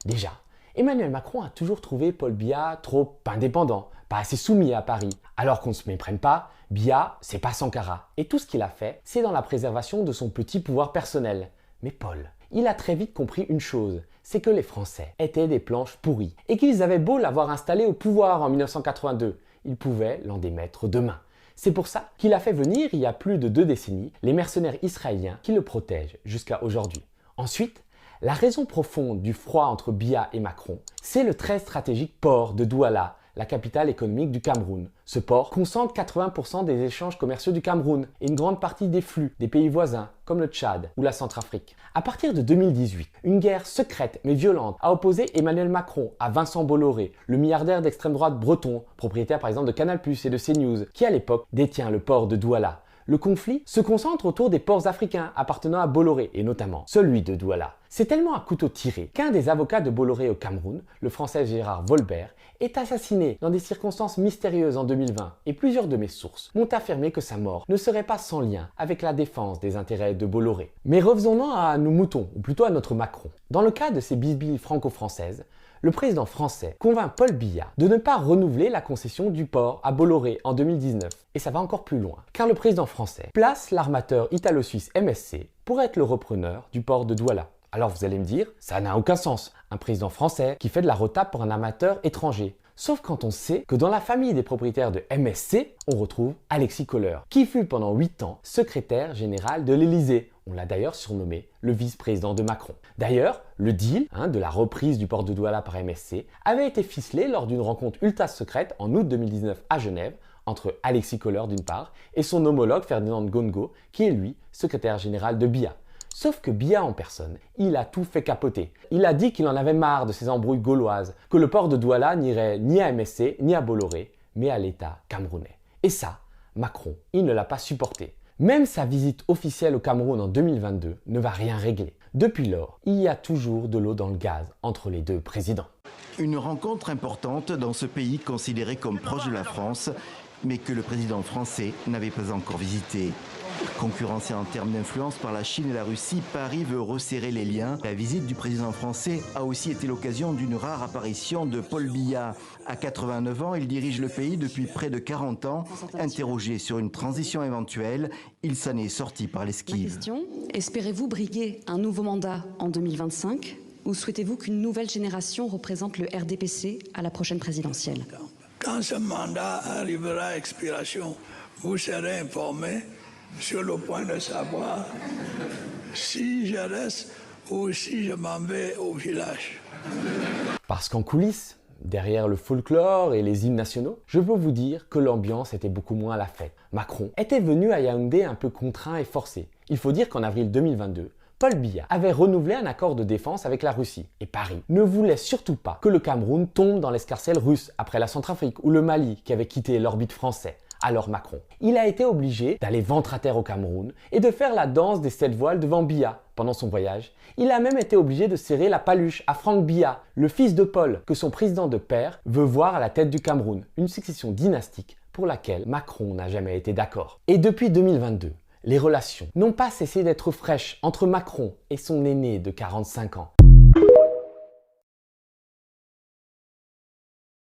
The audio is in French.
Déjà, Emmanuel Macron a toujours trouvé Paul Biya trop indépendant, pas assez soumis à Paris. Alors qu'on ne se méprenne pas, Biya, c'est pas Sankara. Et tout ce qu'il a fait, c'est dans la préservation de son petit pouvoir personnel. Mais Paul, il a très vite compris une chose, c'est que les Français étaient des planches pourries et qu'ils avaient beau l'avoir installé au pouvoir en 1982, ils pouvaient l'en démettre demain. C'est pour ça qu'il a fait venir, il y a plus de 2 décennies, les mercenaires israéliens qui le protègent jusqu'à aujourd'hui. Ensuite, la raison profonde du froid entre Biya et Macron, c'est le très stratégique port de Douala, la capitale économique du Cameroun. Ce port concentre 80% des échanges commerciaux du Cameroun et une grande partie des flux des pays voisins, comme le Tchad ou la Centrafrique. À partir de 2018, une guerre secrète mais violente a opposé Emmanuel Macron à Vincent Bolloré, le milliardaire d'extrême droite breton, propriétaire par exemple de Canal+ et de CNews, qui à l'époque détient le port de Douala. Le conflit se concentre autour des ports africains appartenant à Bolloré, et notamment celui de Douala. C'est tellement à couteau tiré qu'un des avocats de Bolloré au Cameroun, le français Gérard Volbert, est assassiné dans des circonstances mystérieuses en 2020, et plusieurs de mes sources m'ont affirmé que sa mort ne serait pas sans lien avec la défense des intérêts de Bolloré. Mais revenons-en à nos moutons, ou plutôt à notre Macron. Dans le cas de ces bisbilles franco-françaises, le président français convainc Paul Biya de ne pas renouveler la concession du port à Bolloré en 2019. Et ça va encore plus loin, car le président français place l'armateur italo-suisse MSC pour être le repreneur du port de Douala. Alors vous allez me dire, ça n'a aucun sens. Un président français qui fait de la retape pour un amateur étranger. Sauf quand on sait que dans la famille des propriétaires de MSC, on retrouve Alexis Kohler, qui fut pendant 8 ans secrétaire général de l'Élysée. On l'a d'ailleurs surnommé le vice-président de Macron. D'ailleurs, le deal de la reprise du port de Douala par MSC avait été ficelé lors d'une rencontre ultra secrète en août 2019 à Genève entre Alexis Kohler d'une part et son homologue Ferdinand Gongo, qui est lui secrétaire général de Biya. Sauf que Biya en personne, il a tout fait capoter. Il a dit qu'il en avait marre de ces embrouilles gauloises, que le port de Douala n'irait ni à MSC ni à Bolloré, mais à l'État camerounais. Et ça, Macron, il ne l'a pas supporté. Même sa visite officielle au Cameroun en 2022 ne va rien régler. Depuis lors, il y a toujours de l'eau dans le gaz entre les deux présidents. Une rencontre importante dans ce pays considéré comme proche de la France, mais que le président français n'avait pas encore visité. Concurrencé en termes d'influence par la Chine et la Russie, Paris veut resserrer les liens. La visite du président français a aussi été l'occasion d'une rare apparition de Paul Biya. À 89 ans, il dirige le pays depuis près de 40 ans. Interrogé sur une transition éventuelle, il s'en est sorti par l'esquive. Question, espérez-vous briguer un nouveau mandat en 2025 ou souhaitez-vous qu'une nouvelle génération représente le RDPC à la prochaine présidentielle? Quand ce mandat arrivera à expiration, vous serez informé sur le point de savoir si je reste ou si je m'en vais au village. Parce qu'en coulisses, derrière le folklore et les hymnes nationaux, je peux vous dire que l'ambiance était beaucoup moins à la fête. Macron était venu à Yaoundé un peu contraint et forcé. Il faut dire qu'en avril 2022, Paul Biya avait renouvelé un accord de défense avec la Russie. Et Paris ne voulait surtout pas que le Cameroun tombe dans l'escarcelle russe après la Centrafrique ou le Mali qui avait quitté l'orbite français. Alors Macron, il a été obligé d'aller ventre à terre au Cameroun et de faire la danse des 7 voiles devant Biya. Pendant son voyage, il a même été obligé de serrer la paluche à Franck Biya, le fils de Paul, que son président de père veut voir à la tête du Cameroun, une succession dynastique pour laquelle Macron n'a jamais été d'accord. Et depuis 2022, les relations n'ont pas cessé d'être fraîches entre Macron et son aîné de 45 ans.